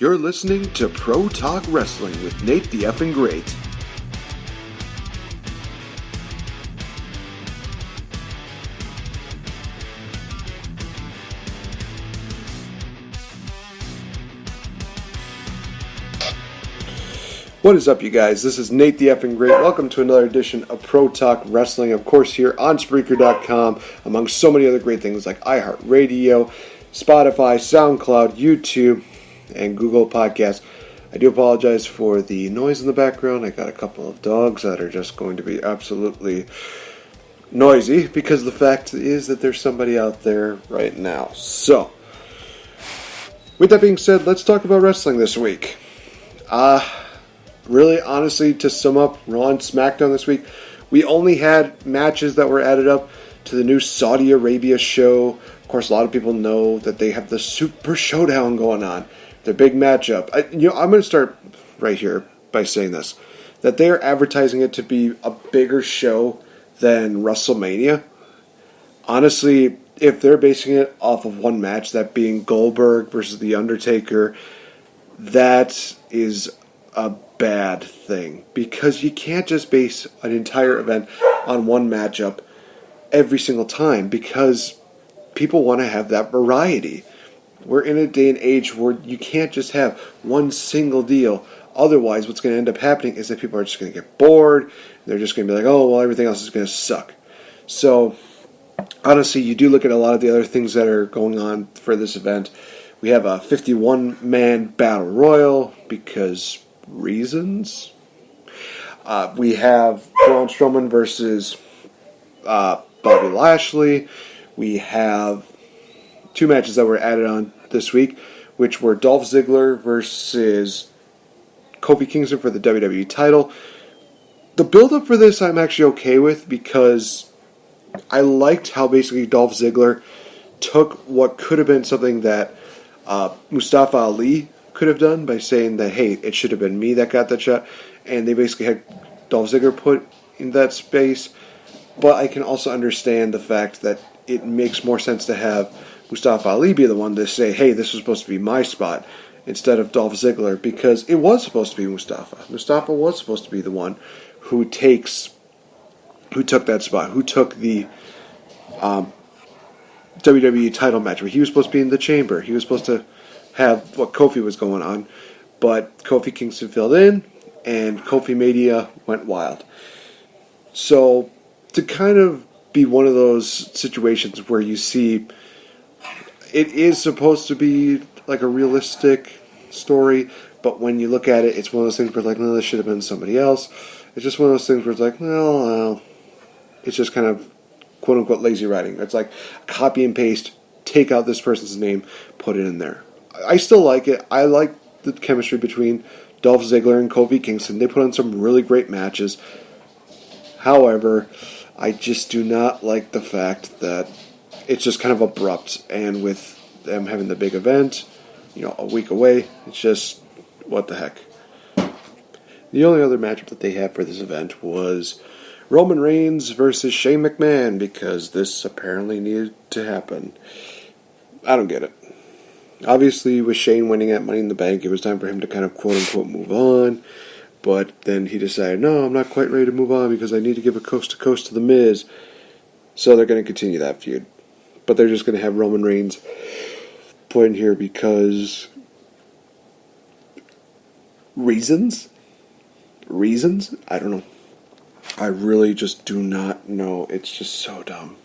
You're listening to Pro Talk Wrestling with NateFNGreat. What is up, you guys? This is NateFNGreat. Welcome to another edition of Pro Talk Wrestling, of course, here on Spreaker.com, among so many other great things like iHeartRadio, Spotify, SoundCloud, YouTube, and Google Podcasts. I do apologize for the noise in the background. I got a couple of dogs that are just going to be absolutely noisy because the fact is that there's somebody out there right now. So, with that being said, let's talk about wrestling this week. Really, honestly, to sum up Raw and SmackDown this week, we only had matches that were added up to the new Saudi Arabia show. Of course, a lot of people know that they have the Super Showdown going on. Their big matchup. I'm going to start right here by saying this. That they are advertising it to be a bigger show than WrestleMania. Honestly, if they're basing it off of one match, that being Goldberg versus The Undertaker, that is a bad thing. Because you can't just base an entire event on one matchup every single time. Because people want to have that variety. We're in a day and age where you can't just have one single deal. Otherwise, what's going to end up happening is that people are just going to get bored. They're just going to be like, oh, well, everything else is going to suck. So, honestly, you do look at a lot of the other things that are going on for this event. We have a 51-man battle royal because reasons. We have Braun Strowman versus Bobby Lashley. We have two matches that were added on this week, which were Dolph Ziggler versus Kofi Kingston for the WWE title. The build-up for this I'm actually okay with because I liked how basically Dolph Ziggler took what could have been something that Mustafa Ali could have done by saying that, hey, it should have been me that got that shot, and they basically had Dolph Ziggler put in that space. But I can also understand the fact that it makes more sense to have Mustafa Ali be the one to say, hey, this was supposed to be my spot, instead of Dolph Ziggler, because it was supposed to be Mustafa. Mustafa was supposed to be the one who took that spot, who took the WWE title match, where he was supposed to be in the chamber. He was supposed to have what Kofi was going on, but Kofi Kingston filled in, and Kofi Mania went wild. So, to kind of be one of those situations where you see it is supposed to be like a realistic story, but when you look at it, it's one of those things where it's like, no, this should have been somebody else. It's just one of those things where it's like, well, it's just kind of quote-unquote lazy writing. It's like copy and paste, take out this person's name, put it in there. I still like it. I like the chemistry between Dolph Ziggler and Kofi Kingston. They put on some really great matches. However, I just do not like the fact that it's just kind of abrupt, and with them having the big event, a week away, it's just, what the heck. The only other matchup that they had for this event was Roman Reigns versus Shane McMahon, because this apparently needed to happen. I don't get it. Obviously, with Shane winning at Money in the Bank, it was time for him to kind of quote-unquote move on, but then he decided, no, I'm not quite ready to move on because I need to give a coast-to-coast to The Miz, so they're going to continue that feud. But they're just going to have Roman Reigns put in here because reasons? I don't know. I really just do not know. It's just so dumb.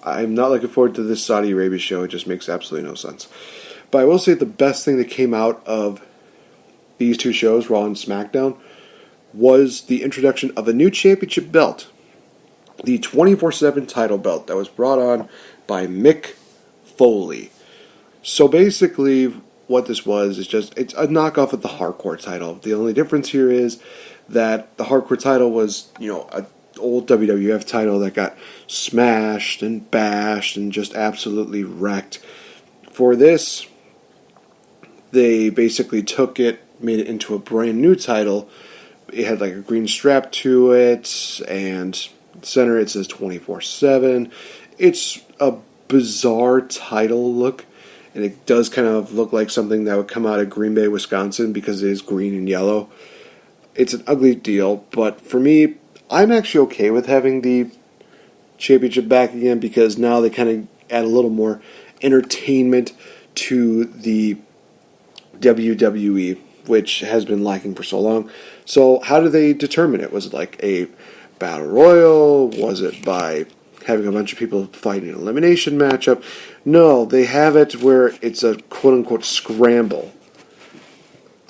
I'm not looking forward to this Saudi Arabia show. It just makes absolutely no sense. But I will say the best thing that came out of these two shows, Raw and SmackDown, was the introduction of a new championship belt. The 24/7 title belt that was brought on by Mick Foley. So basically, what this was is it's a knockoff of the Hardcore title. The only difference here is that the Hardcore title was, an old WWF title that got smashed and bashed and just absolutely wrecked. For this, they basically took it, made it into a brand new title. It had like a green strap to it, and center it says 24/7. It's a bizarre title look, and it does kind of look like something that would come out of Green Bay, Wisconsin, because it is green and yellow. It's an ugly deal, but for me, I'm actually okay with having the championship back again, because now they kind of add a little more entertainment to the WWE, which has been lacking for so long. So how do they determine it? Was it like a battle royal? Was it by having a bunch of people fight an elimination matchup? No, they have it where it's a quote-unquote scramble.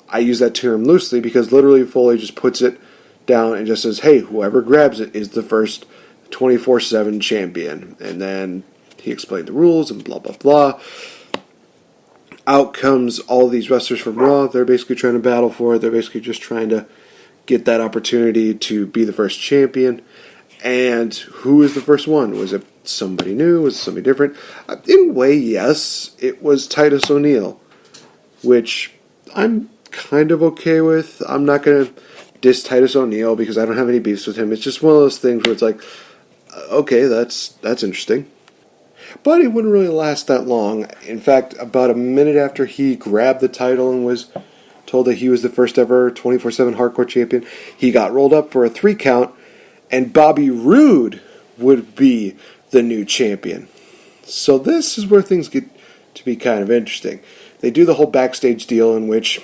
I use that term loosely because literally Foley just puts it down and just says, hey, whoever grabs it is the first 24/7 champion. And then he explained the rules and blah, blah, blah. Out comes all these wrestlers from Raw. They're basically trying to battle for it. They're basically just trying to get that opportunity to be the first champion. And who is the first one? Was it somebody new? Was it somebody different? In a way, yes. It was Titus O'Neil, which I'm kind of okay with. I'm not going to diss Titus O'Neil because I don't have any beefs with him. It's just one of those things where it's like, okay, that's interesting. But it wouldn't really last that long. In fact, about a minute after he grabbed the title and was told that he was the first ever 24/7 hardcore champion, he got rolled up for a 3 count, and Bobby Roode would be the new champion. So this is where things get to be kind of interesting. They do the whole backstage deal in which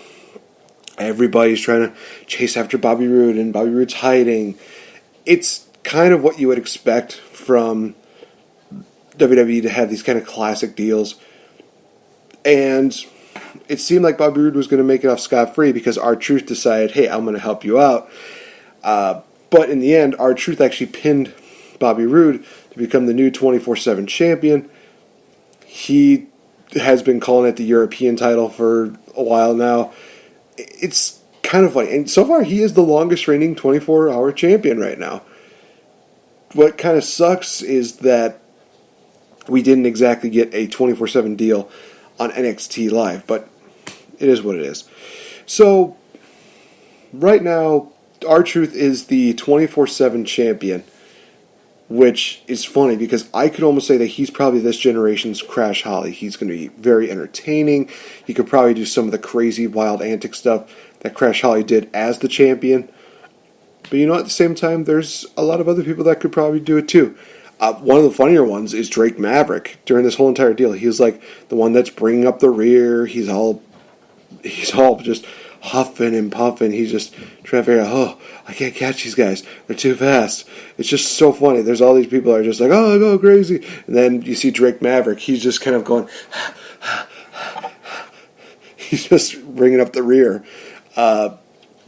everybody's trying to chase after Bobby Roode, and Bobby Roode's hiding. It's kind of what you would expect from WWE to have these kind of classic deals. And it seemed like Bobby Roode was going to make it off scot-free because R-Truth decided, hey, I'm going to help you out. But in the end, R-Truth actually pinned Bobby Roode to become the new 24/7 champion. He has been calling it the European title for a while now. It's kind of funny. And so far, he is the longest reigning 24-hour champion right now. What kind of sucks is that we didn't exactly get a 24/7 deal on NXT Live, but it is what it is. So, right now, R-Truth is the 24/7 champion, which is funny because I could almost say that he's probably this generation's Crash Holly. He's going to be very entertaining. He could probably do some of the crazy, wild, antic stuff that Crash Holly did as the champion. But you know, at the same time, there's a lot of other people that could probably do it too. One of the funnier ones is Drake Maverick. During this whole entire deal, he was like the one that's bringing up the rear. He's all just huffing and puffing. He's just trying to figure out, oh, I can't catch these guys. They're too fast. It's just so funny. There's all these people that are just like, oh, I go crazy. And then you see Drake Maverick. He's just kind of going, he's just bringing up the rear.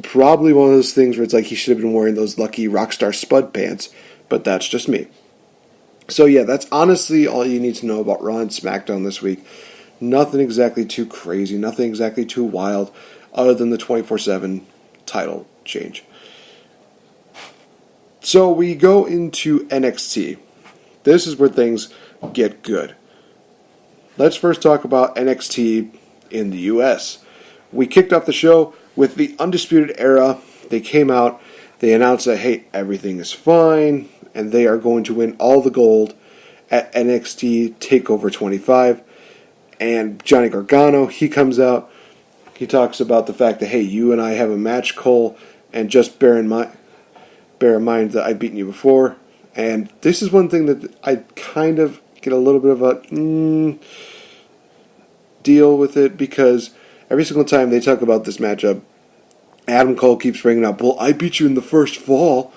Probably one of those things where it's like he should have been wearing those lucky Rockstar Spud pants. But that's just me. So yeah, that's honestly all you need to know about Raw and SmackDown this week. Nothing exactly too crazy, nothing exactly too wild, other than the 24/7 title change. So we go into NXT. This is where things get good. Let's first talk about NXT in the US. We kicked off the show with the Undisputed Era. They came out, they announced that, hey, everything is fine, and they are going to win all the gold at NXT TakeOver 25. And Johnny Gargano, he comes out, he talks about the fact that, hey, you and I have a match, Cole, and just bear in mind that I've beaten you before. And this is one thing that I kind of get a little bit of a deal with it, because every single time they talk about this matchup, Adam Cole keeps bringing up, well, I beat you in the first fall.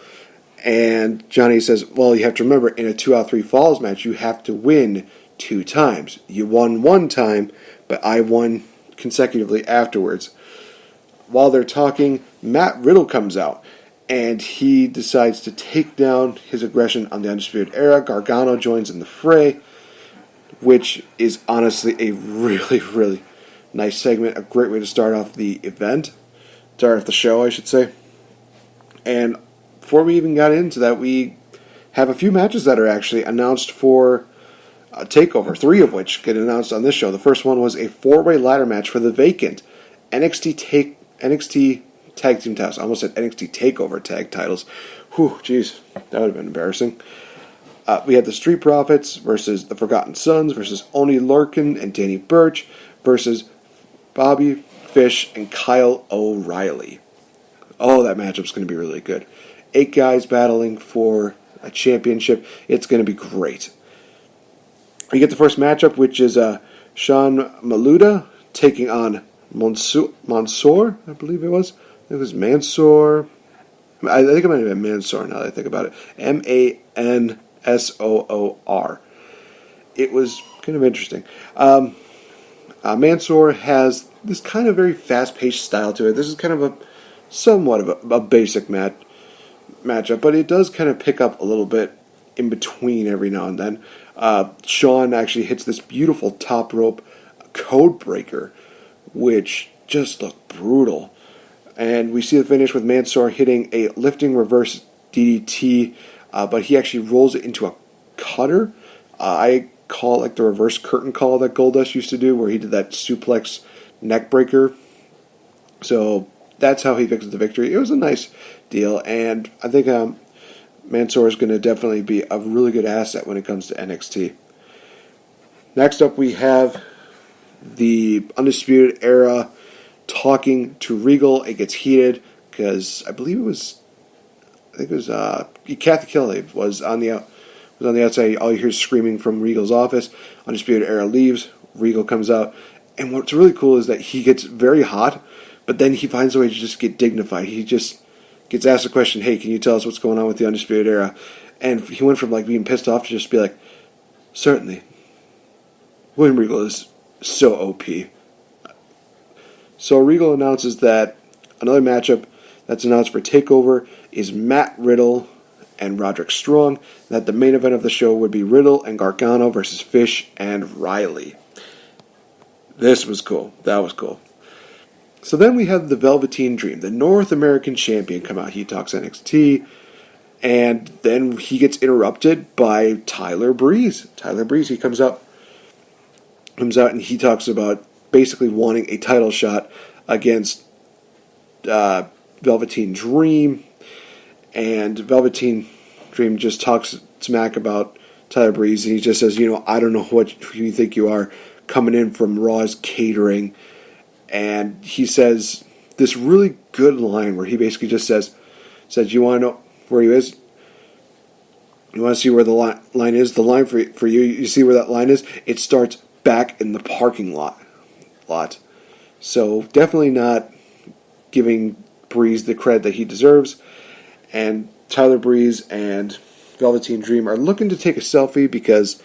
And Johnny says, well, you have to remember, in a 2 out of 3 falls match, you have to win 2 times. You won 1 time, but I won consecutively afterwards. While they're talking, Matt Riddle comes out, and he decides to take down his aggression on the Undisputed Era. Gargano joins in the fray, which is honestly a really, really nice segment. A great way to start off the event. Start off the show, I should say. And before we even got into that, we have a few matches that are actually announced for TakeOver, 3 of which get announced on this show. The first one was a 4-way ladder match for the vacant NXT Tag Team titles. I almost said NXT TakeOver tag titles. Whew, jeez, that would have been embarrassing. We had the Street Profits versus the Forgotten Sons versus Oni Larkin and Danny Burch versus Bobby Fish and Kyle O'Reilly. Oh, that matchup's going to be really good. 8 guys battling for a championship. It's going to be great. We get the first matchup, which is Sean Maluda taking on Mansoor, I believe it was. It was Mansoor. I think it might have been Mansoor now that I think about it. Mansoor. It was kind of interesting. Mansoor has this kind of very fast-paced style to it. This is kind of somewhat of a basic matchup, but it does kind of pick up a little bit in between every now and then. Sean actually hits this beautiful top rope code breaker, which just looked brutal. And we see the finish with Mansoor hitting a lifting reverse DDT, but he actually rolls it into a cutter. I call it like the reverse curtain call that Goldust used to do, where he did that suplex neck breaker. So that's how he fixes the victory. It was a nice deal, and I think Mansoor is going to definitely be a really good asset when it comes to NXT. Next up, we have the Undisputed Era talking to Regal. It gets heated because I think it was Kathy Kelly was on the outside. All you hear is screaming from Regal's office. Undisputed Era leaves. Regal comes out, and what's really cool is that he gets very hot, but then he finds a way to just get dignified. He just gets asked a question, hey, can you tell us what's going on with the Undisputed Era? And he went from like being pissed off to just be like, certainly. William Regal is so OP. So Regal announces that another matchup that's announced for TakeOver is Matt Riddle and Roderick Strong. That the main event of the show would be Riddle and Gargano versus Fish and Riley. This was cool. That was cool. So then we have the Velveteen Dream, the North American champion, come out. He talks NXT, and then he gets interrupted by Tyler Breeze. Tyler Breeze, he comes out and he talks about basically wanting a title shot against Velveteen Dream, and Velveteen Dream just talks smack about Tyler Breeze, and he just says, I don't know who you think you are, coming in from Raw's catering. And he says this really good line where he basically just says, you want to know where he is? You want to see where the line is? The line for you, you see where that line is? It starts back in the parking lot. So definitely not giving Breeze the credit that he deserves. And Tyler Breeze and Velveteen Dream are looking to take a selfie because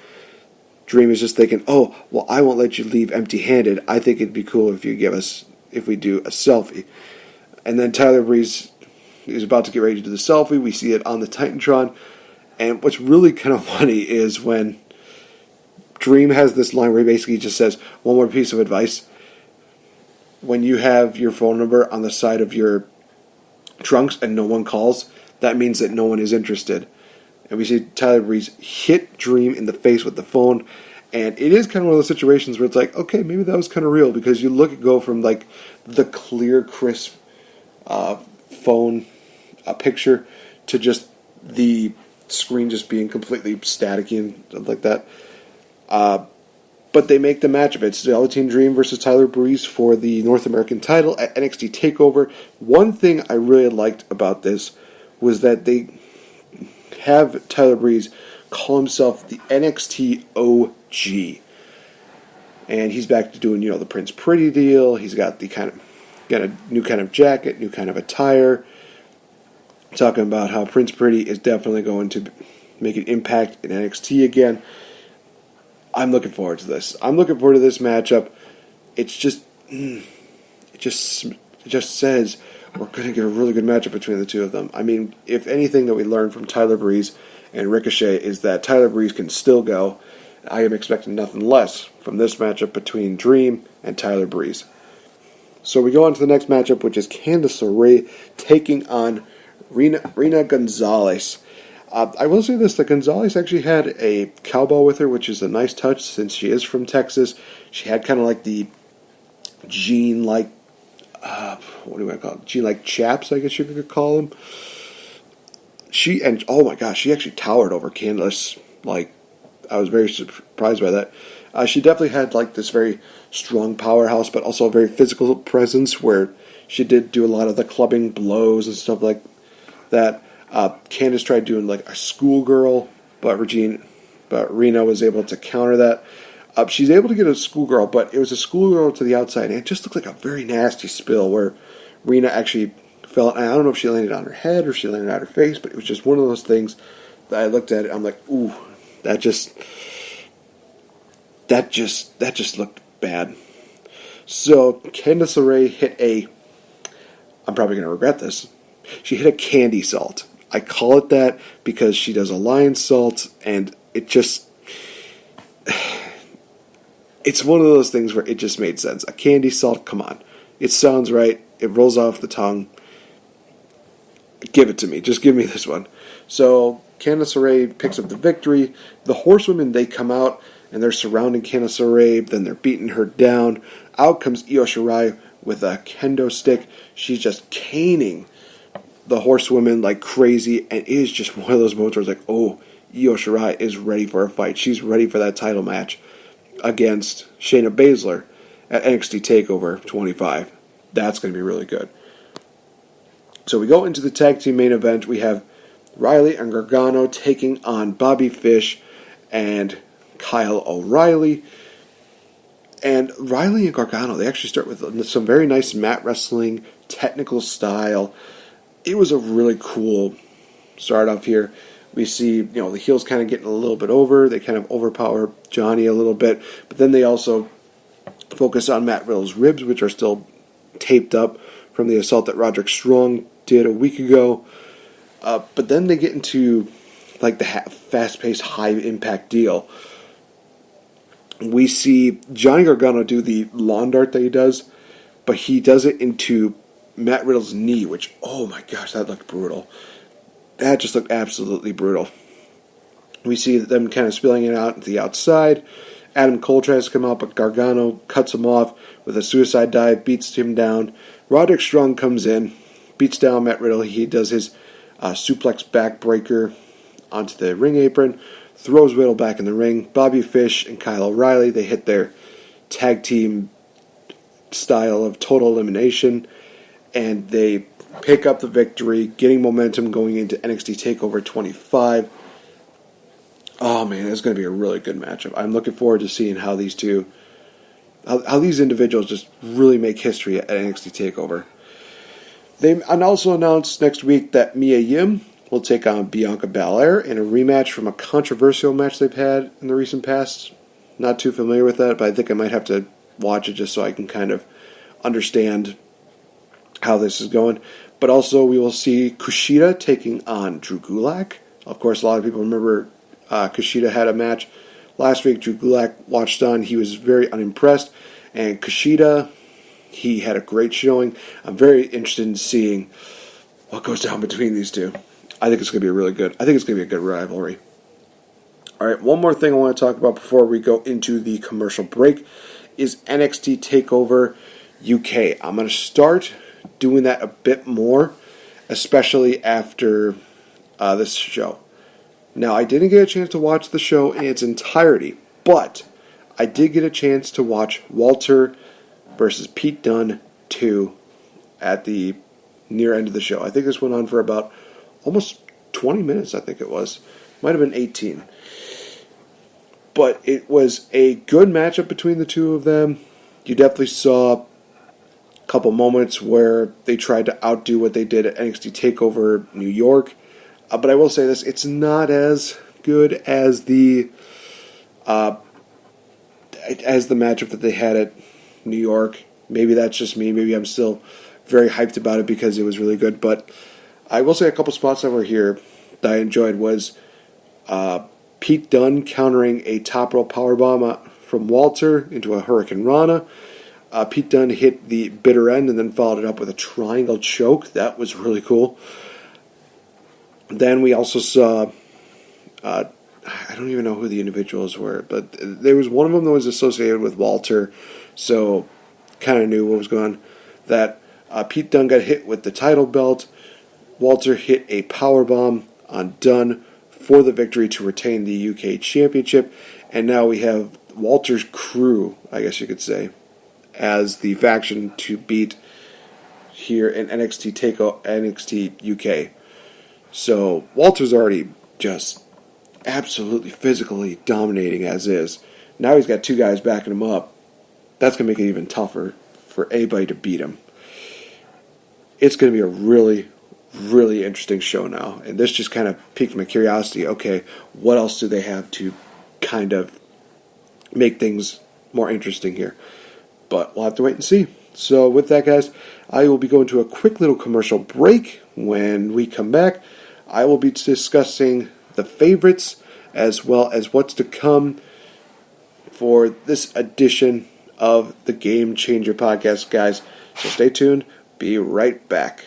Dream is just thinking, oh, well, I won't let you leave empty-handed. I think it'd be cool if we do a selfie. And then Tyler Breeze is about to get ready to do the selfie. We see it on the Titantron. And what's really kind of funny is when Dream has this line where he basically just says, one more piece of advice. When you have your phone number on the side of your trunks and no one calls, that means that no one is interested. And we see Tyler Breeze hit Dream in the face with the phone. And it is kind of one of those situations where it's like, okay, maybe that was kind of real. Because you go from like the clear, crisp phone picture to just the screen just being completely staticky and stuff like that. But they make the matchup. It's Velveteen Dream versus Tyler Breeze for the North American title at NXT TakeOver. One thing I really liked about this was that they have Tyler Breeze call himself the NXT OG. And he's back to doing, the Prince Pretty deal. He's got a new kind of jacket, new kind of attire. Talking about how Prince Pretty is definitely going to make an impact in NXT again. I'm looking forward to this. I'm looking forward to this matchup. It just says we're going to get a really good matchup between the two of them. I mean, if anything that we learned from Tyler Breeze and Ricochet is that Tyler Breeze can still go, I am expecting nothing less from this matchup between Dream and Tyler Breeze. So we go on to the next matchup, which is Candice LeRae taking on Rena Gonzalez. I will say this, that Gonzalez actually had a cowbell with her, which is a nice touch since she is from Texas. She had kind of like the jean-like, what do I call it? Jean-like chaps, I guess you could call them. She actually towered over Candice Like, I was very surprised by that. She definitely had like this very strong powerhouse, but also a very physical presence where she did do a lot of the clubbing blows and stuff like that. Candice tried doing like a schoolgirl, but Rena was able to counter that. She's able to get a schoolgirl, but it was a schoolgirl to the outside, and it just looked like a very nasty spill where Rena actually fell. And I don't know if she landed on her head or she landed on her face, but it was just one of those things that I looked at it. I'm like, ooh, that just looked bad. So Candice LeRae hit I'm probably going to regret this. She hit a candy salt. I call it that because she does a lion salt, and it's one of those things where it just made sense. A candy salt, come on. It sounds right. It rolls off the tongue. Give it to me. Just give me this one. So Candice LeRae picks up the victory. The horsewomen, they come out, and they're surrounding Candice LeRae. Then they're beating her down. Out comes Io Shirai with a kendo stick. She's just caning the horsewomen like crazy, and it is just one of those moments where it's like, oh, Io Shirai is ready for a fight. She's ready for that title match against Shayna Baszler at NXT TakeOver 25. That's going to be really good. So we go into the tag team main event. We have Riley and Gargano taking on Bobby Fish and Kyle O'Reilly. And Riley and Gargano, they actually start with some very nice mat wrestling, technical style. It was a really cool start off here. We see, the heels kind of getting a little bit over. They kind of overpower Johnny a little bit. But then they also focus on Matt Riddle's ribs, which are still taped up from the assault that Roderick Strong did a week ago. But then they get into like the fast-paced, high-impact deal. We see Johnny Gargano do the lawn dart that he does, but he does it into Matt Riddle's knee, which, oh my gosh, that looked brutal. That just looked absolutely brutal. We see them kind of spilling it out to the outside. Adam Cole tries to come out, but Gargano cuts him off with a suicide dive, beats him down. Roderick Strong comes in, beats down Matt Riddle. He does his suplex backbreaker onto the ring apron, throws Riddle back in the ring. Bobby Fish and Kyle O'Reilly, they hit their tag team style of total elimination, and they pick up the victory, getting momentum going into NXT TakeOver 25. Oh man, it's going to be a really good matchup. I'm looking forward to seeing how these two, how these individuals just really make history at NXT TakeOver. They also announced next week that Mia Yim will take on Bianca Belair in a rematch from a controversial match they've had in the recent past. Not too familiar with that, but I think I might have to watch it just so I can kind of understand how this is going. But also we will see Kushida taking on Drew Gulak. Of course, a lot of people remember Kushida had a match last week. Drew Gulak watched on. He was very unimpressed. And Kushida, he had a great showing. I'm very interested in seeing what goes down between these two. I think it's going to be really good. I think it's going to be a good rivalry. All right, one more thing I want to talk about before we go into the commercial break is NXT TakeOver UK. I'm going to start doing that a bit more, especially after this show. Now, I didn't get a chance to watch the show in its entirety, but I did get a chance to watch Walter versus Pete Dunne 2 at the near end of the show. I think this went on for about almost 20 minutes, I think it was. Might have been 18. But it was a good matchup between the two of them. You definitely saw a couple moments where they tried to outdo what they did at NXT TakeOver New York. But I will say this, it's not as good as the matchup that they had at New York. Maybe that's just me. Maybe I'm still very hyped about it because it was really good. But I will say a couple spots that were here that I enjoyed was Pete Dunne countering a top rope powerbomb from Walter into a Hurricane Rana. Pete Dunne hit the bitter end and then followed it up with a triangle choke. That was really cool. Then we also saw, I don't even know who the individuals were, but there was one of them that was associated with Walter, so kind of knew what was going on. That Pete Dunne got hit with the title belt. Walter hit a powerbomb on Dunne, for the victory to retain the UK Championship. And now we have Walter's crew, I guess you could say, as the faction to beat here in NXT UK. So Walter's already just absolutely physically dominating as is. Now he's got two guys backing him up. That's going to make it even tougher for anybody to beat him. It's going to be a really, really interesting show now. And this just kind of piqued my curiosity. Okay, what else do they have to kind of make things more interesting here? But we'll have to wait and see. So with that, guys, I will be going to a quick little commercial break. When we come back, I will be discussing the favorites as well as what's to come for this edition of the Game Changer podcast, guys. So stay tuned. Be right back.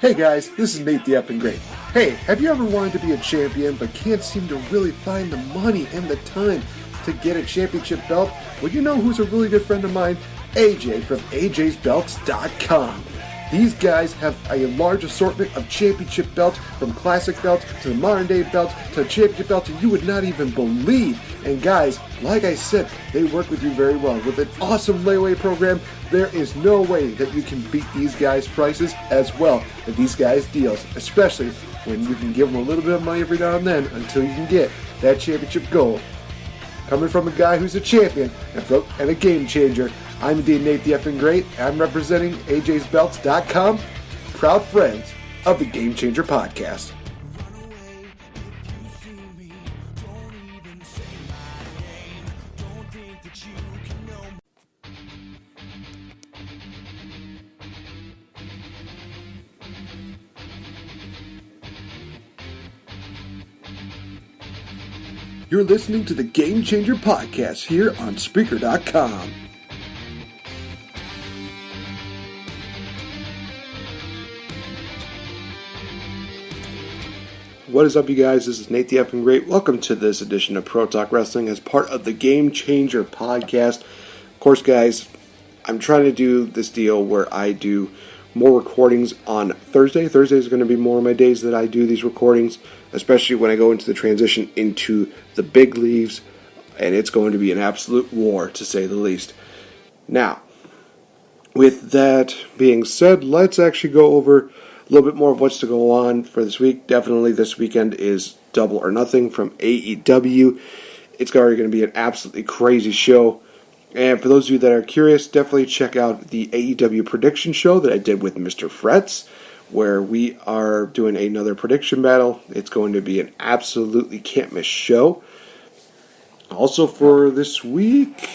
Hey guys, this is NateFNGreat. Hey, have you ever wanted to be a champion but can't seem to really find the money and the time to get a championship belt? Well, you know who's a really good friend of mine? AJ from AJsBelts.com. These guys have a large assortment of championship belts, from classic belts to the modern day belts to championship belts that you would not even believe. And guys, like I said, they work with you very well. With an awesome layaway program, there is no way that you can beat these guys' prices as well as these guys' deals, especially when you can give them a little bit of money every now and then until you can get that championship gold. Coming from a guy who's a champion and a game changer, I'm indeed NateFNGreat. I'm representing AJsBelts.com, proud friends of the Game Changer podcast. You're listening to the Game Changer podcast here on Spreaker.com. What is up, you guys? This is NateFNGreat. Welcome to this edition of Pro Talk Wrestling as part of the Game Changer podcast. Of course, guys, I'm trying to do this deal where I do more recordings on Thursday. Thursday is going to be more of my days that I do these recordings, especially when I go into the transition into the big leagues, and it's going to be an absolute war, to say the least. Now, with that being said, let's actually go over a little bit more of what's to go on for this week. Definitely this weekend is Double or Nothing from AEW. It's already going to be an absolutely crazy show. And for those of you that are curious, definitely check out the AEW prediction show that I did with Mr. Fretz, where we are doing another prediction battle. It's going to be an absolutely can't miss show. Also for this week,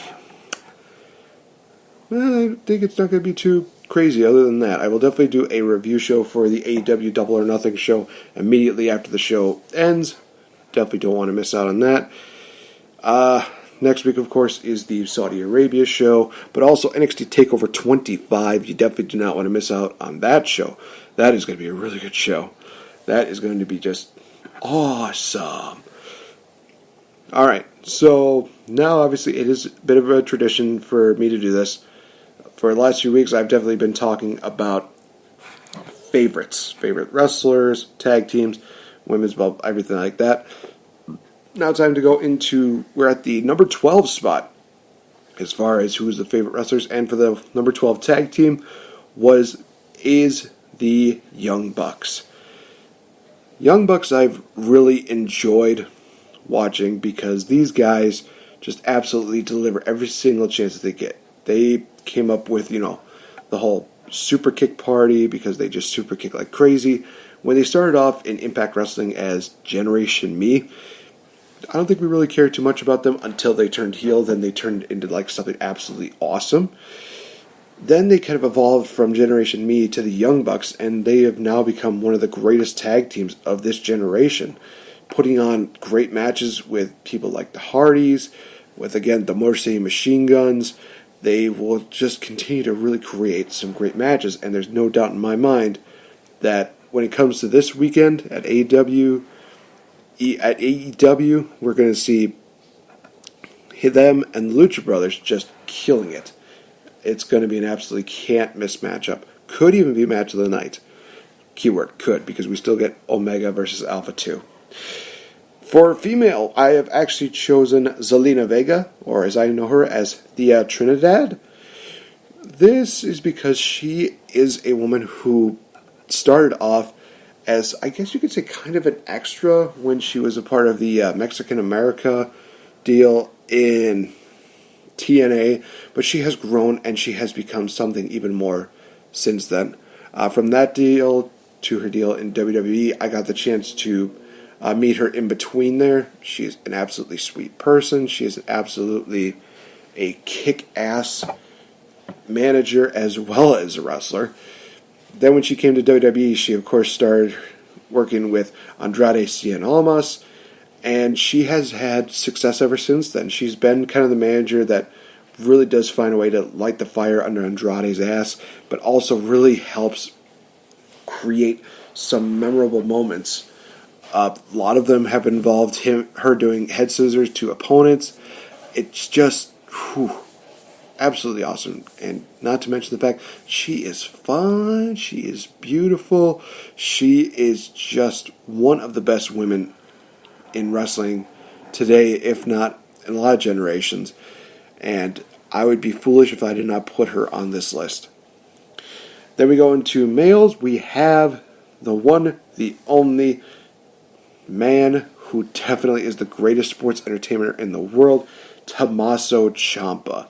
I think it's not going to be too crazy other than that. I will definitely do a review show for the AEW Double or Nothing show immediately after the show ends. Definitely don't want to miss out on that. Next week, of course, is the Saudi Arabia show, but also NXT TakeOver 25. You definitely do not want to miss out on that show. That is going to be a really good show. That is going to be just awesome. Alright, so now obviously it is a bit of a tradition for me to do this. For the last few weeks, I've definitely been talking about favorites. Favorite wrestlers, tag teams, women's belt, everything like that. Now it's time to go into, we're at the number 12 spot as far as who's the favorite wrestlers. And for the number 12 tag team is the Young Bucks. Young Bucks I've really enjoyed watching because these guys just absolutely deliver every single chance that they get. They came up with, the whole super kick party because they just super kick like crazy. When they started off in Impact Wrestling as Generation Me, I don't think we really cared too much about them until they turned heel. Then they turned into like something absolutely awesome. Then they kind of evolved from Generation Me to the Young Bucks, and they have now become one of the greatest tag teams of this generation, putting on great matches with people like the Hardys, with, again, the Morrissey Machine Guns. They will just continue to really create some great matches, and there's no doubt in my mind that when it comes to this weekend at AEW, we're going to see them and the Lucha Brothers just killing it. It's going to be an absolutely can't-miss matchup. Could even be match of the night. keyword could, because we still get Omega versus Alpha 2. For female, I have actually chosen Zelina Vega, or as I know her as Thea Trinidad. This is because she is a woman who started off as, I guess you could say, kind of an extra when she was a part of the Mexican America deal in TNA, but she has grown and she has become something even more since then. From that deal to her deal in WWE, I got the chance to meet her in between there. She is an absolutely sweet person. She is absolutely a kick-ass manager as well as a wrestler. Then when she came to WWE, she of course started working with Andrade Cien Almas, and she has had success ever since then. She's been kind of the manager that really does find a way to light the fire under Andrade's ass, but also really helps create some memorable moments. A lot of them have involved her doing head scissors to opponents. It's just absolutely awesome. And not to mention the fact she is fun, she is beautiful, she is just one of the best women in wrestling today, if not in a lot of generations. And I would be foolish if I did not put her on this list. Then we go into males. We have the one, the only man who definitely is the greatest sports entertainer in the world, Tommaso Ciampa.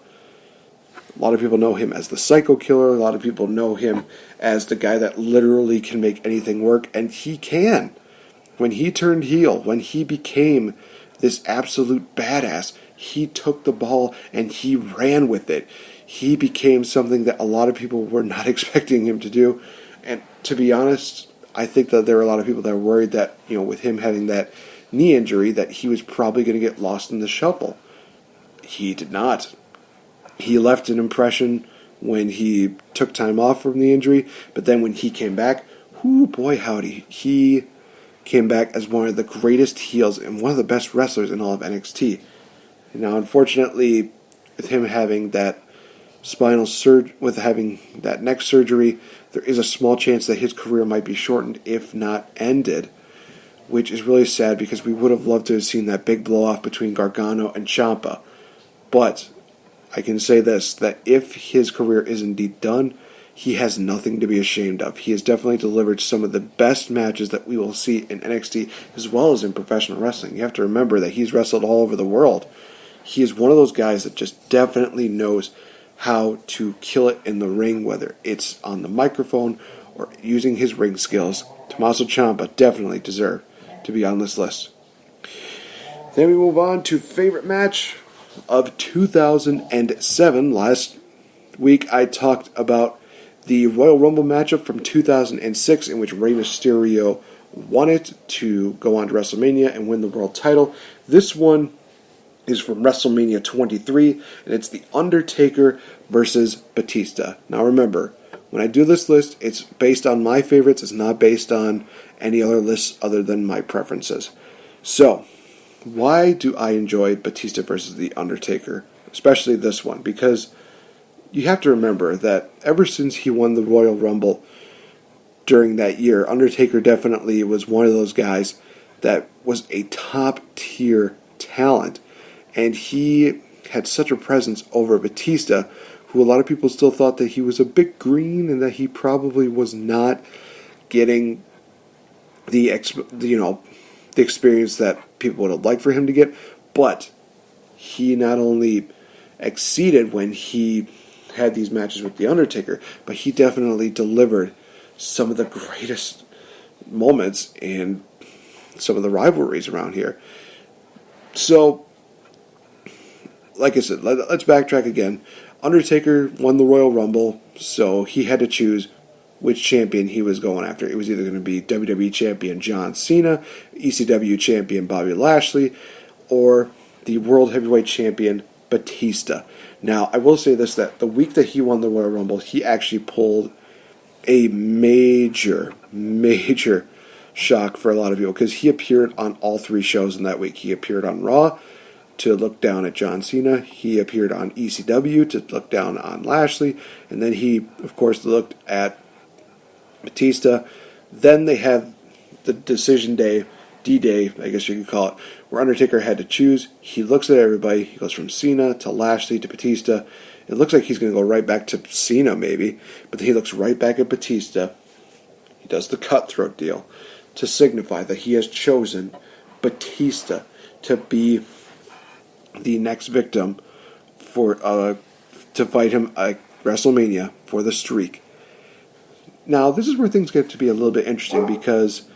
A lot of people know him as the Psycho Killer. A lot of people know him as the guy that literally can make anything work, and he can. When he turned heel, when he became this absolute badass, he took the ball and he ran with it. He became something that a lot of people were not expecting him to do. And to be honest, I think that there are a lot of people that are worried that, with him having that knee injury, that he was probably going to get lost in the shuffle. He did not. He left an impression when he took time off from the injury, but then when he came back, boy howdy, he came back as one of the greatest heels and one of the best wrestlers in all of NXT. Now, unfortunately, with him having that with having that neck surgery, there is a small chance that his career might be shortened, if not ended, which is really sad because we would have loved to have seen that big blow-off between Gargano and Ciampa. But I can say this, that if his career is indeed done, he has nothing to be ashamed of. He has definitely delivered some of the best matches that we will see in NXT as well as in professional wrestling. You have to remember that he's wrestled all over the world. He is one of those guys that just definitely knows how to kill it in the ring, whether it's on the microphone or using his ring skills. Tommaso Ciampa definitely deserves to be on this list. Then we move on to favorite match of 2007. Last week I talked about the Royal Rumble matchup from 2006 in which Rey Mysterio won it to go on to WrestleMania and win the world title. This one is from WrestleMania 23, and it's The Undertaker versus Batista. Now remember, when I do this list, it's based on my favorites. It's not based on any other lists other than my preferences. So, why do I enjoy Batista versus The Undertaker? Especially this one, because you have to remember that ever since he won the Royal Rumble during that year, Undertaker definitely was one of those guys that was a top-tier talent. And he had such a presence over Batista, who a lot of people still thought that he was a bit green and that he probably was not getting the experience that people would have liked for him to get. But he not only exceeded when he had these matches with The Undertaker, but he definitely delivered some of the greatest moments in some of the rivalries around here. So, like I said, let's backtrack again. Undertaker won the Royal Rumble, so he had to choose which champion he was going after. It was either going to be WWE Champion John Cena, ECW Champion Bobby Lashley, or the World Heavyweight Champion Batista. Now, I will say this, that the week that he won the Royal Rumble, he actually pulled a major shock for a lot of people, because he appeared on all three shows in that week. He appeared on Raw to look down at John Cena. He appeared on ECW to look down on Lashley. And then he, of course, looked at Batista Then they have the decision day, D-Day, I guess you could call it, where Undertaker had to choose. He looks at everybody. He goes from Cena to Lashley to Batista. It looks like he's going to go right back to Cena maybe, but then he looks right back at Batista. He does the cutthroat deal to signify that he has chosen Batista to be the next victim for to fight him at WrestleMania for the streak. Now, this is where things get to be a little bit interesting, because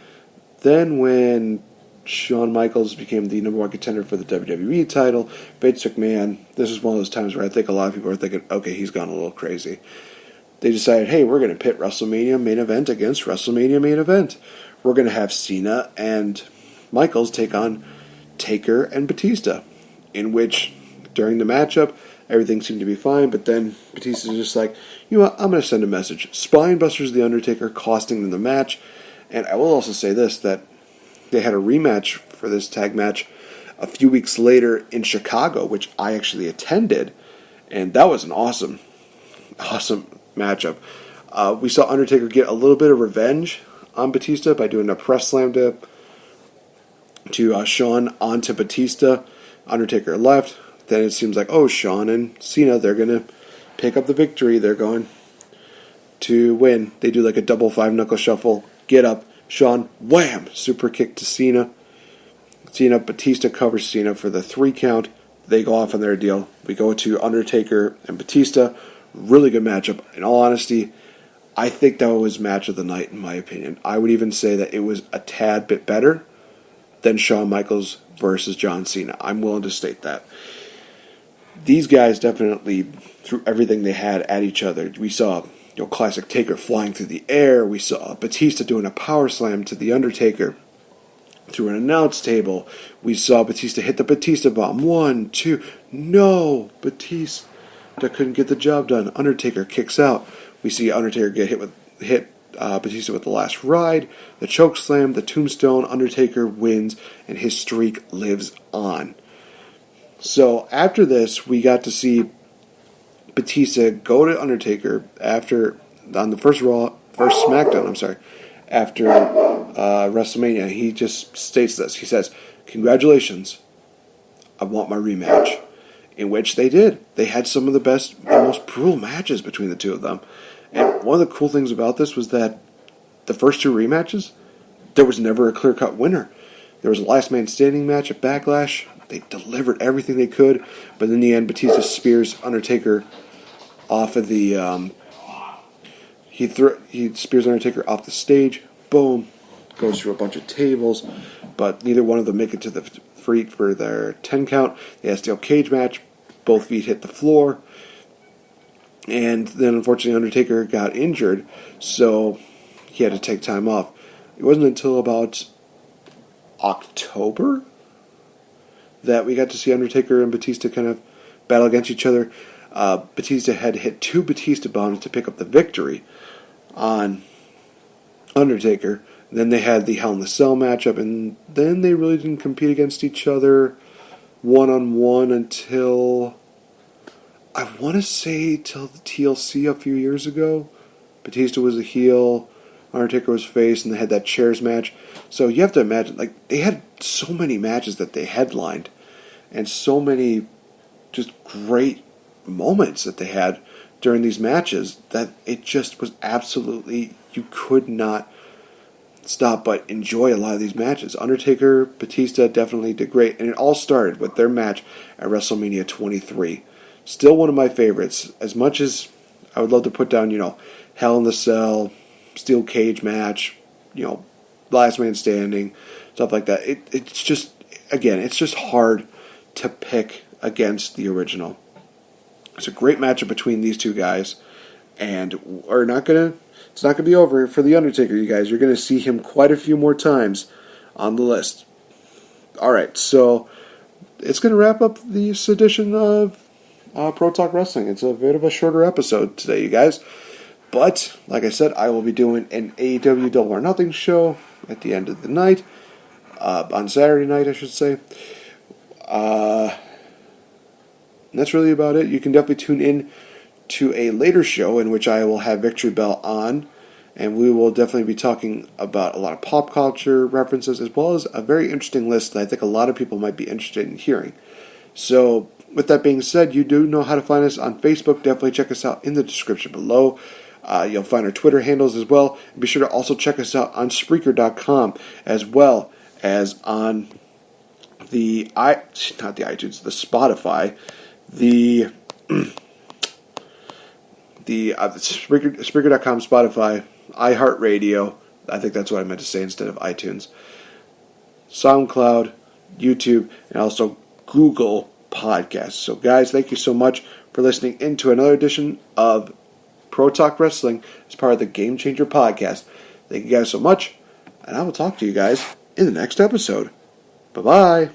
then when Shawn Michaels became the number one contender for the WWE title, Vince McMahon, this is one of those times where I think a lot of people are thinking, okay, he's gone a little crazy. They decided, hey, we're going to pit WrestleMania main event against WrestleMania main event. We're going to have Cena and Michaels take on Taker and Batista, in which, during the matchup, everything seemed to be fine, but then Batista's just like, you know what, I'm going to send a message. Spinebusters The Undertaker, costing them the match. And I will also say this, that they had a rematch for this tag match a few weeks later in Chicago, which I actually attended, and that was an awesome matchup. We saw Undertaker get a little bit of revenge on Batista by doing a press slam to Shawn onto Batista. Undertaker left. Then it seems like, oh, Shawn and Cena, they're going to pick up the victory. They're going to win. They do like a double five-knuckle shuffle. Get up. Shawn, wham! Super kick to Cena. Batista covers Cena for the 3 count. They go off on their deal. We go to Undertaker and Batista. Really good matchup. In all honesty, I think that was match of the night, in my opinion. I would even say that it was a tad bit better than Shawn Michaels versus John Cena. I'm willing to state that. These guys definitely threw everything they had at each other. We saw classic Taker flying through the air. We saw Batista doing a power slam to The Undertaker through an announce table. We saw Batista hit the Batista bomb. 1, 2, no! Batista couldn't get the job done. Undertaker kicks out. We see Undertaker get hit Batista with the last ride, the choke slam, the tombstone. Undertaker wins, and his streak lives on. So after this, we got to see Batista go to Undertaker on the first SmackDown, after WrestleMania. He just states this. He says, "Congratulations, I want my rematch." In which they did. They had some of the best and most brutal matches between the two of them. And one of the cool things about this was that the first 2 rematches, there was never a clear-cut winner. There was a last man standing match at Backlash. They delivered everything they could, but in the end, Batista spears Undertaker off of the. He spears Undertaker off the stage. Boom, goes through a bunch of tables, but neither one of them make it to the feet for their 10 count. They had a steel cage match. Both feet hit the floor, and then unfortunately Undertaker got injured, so he had to take time off. It wasn't until about October that we got to see Undertaker and Batista kind of battle against each other. Batista had hit 2 Batista bombs to pick up the victory on Undertaker. And then they had the Hell in the Cell matchup, and then they really didn't compete against each other one-on-one until, I want to say, till the TLC a few years ago. Batista was a heel, Undertaker was face, and they had that chairs match. So you have to imagine, they had so many matches that they headlined, and so many just great moments that they had during these matches, that it just was absolutely, you could not stop but enjoy a lot of these matches. Undertaker, Batista definitely did great, and it all started with their match at WrestleMania 23. Still one of my favorites. As much as I would love to put down, Hell in the Cell, steel cage match, last man standing, stuff like that. It's just hard to pick against the original. It's a great matchup between these two guys, and it's not gonna be over for the Undertaker, you guys. You're gonna see him quite a few more times on the list. All right, so it's gonna wrap up this edition of Pro Talk Wrestling. It's a bit of a shorter episode today, you guys. But, like I said, I will be doing an AEW Double or Nothing show at the end of the night. On Saturday night, I should say. And that's really about it. You can definitely tune in to a later show in which I will have Victory Bell on And we will definitely be talking about a lot of pop culture references, as well as a very interesting list that I think a lot of people might be interested in hearing. So, with that being said, you do know how to find us on Facebook. Definitely check us out in the description below. You'll find our Twitter handles as well. And be sure to also check us out on Spreaker.com, as well as on the Spotify, Spreaker.com, Spotify, iHeartRadio. I think that's what I meant to say instead of iTunes. SoundCloud, YouTube, and also Google Podcasts. So, guys, thank you so much for listening into another edition of Pro Talk Wrestling as part of the Game Changer Podcast. Thank you guys so much, and I will talk to you guys in the next episode. Bye-bye.